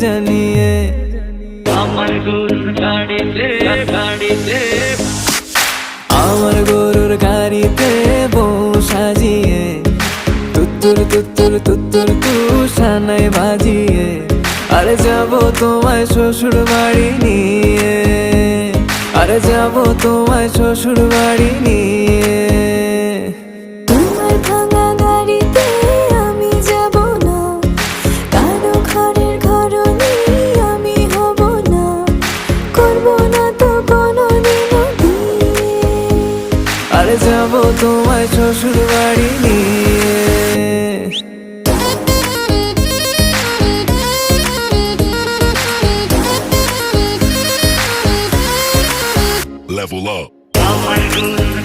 জানিয়ে আমার গরুর গাড়িতে আমার গরুর গাড়িতে বউ সাজিয়ে তুত্তুর তুত্তুর তুত্তুর তুষানায় বাজিয়ে আরে যাবো তোমায় শ্বশুর বাড়ি নিয়ে আরে যাবো তোমায় শ্বশুর বাড়ি নিয়ে তোমার ভাঙা গাড়িতে আমি যাব না, কারো ঘরের ঘরনি আমি হব না, করব না তো কোনোদিনও বিয়ে। আরে যাবো তোমায় শ্বশুর বাড়ি নিয়ে Level up. আমার গরুর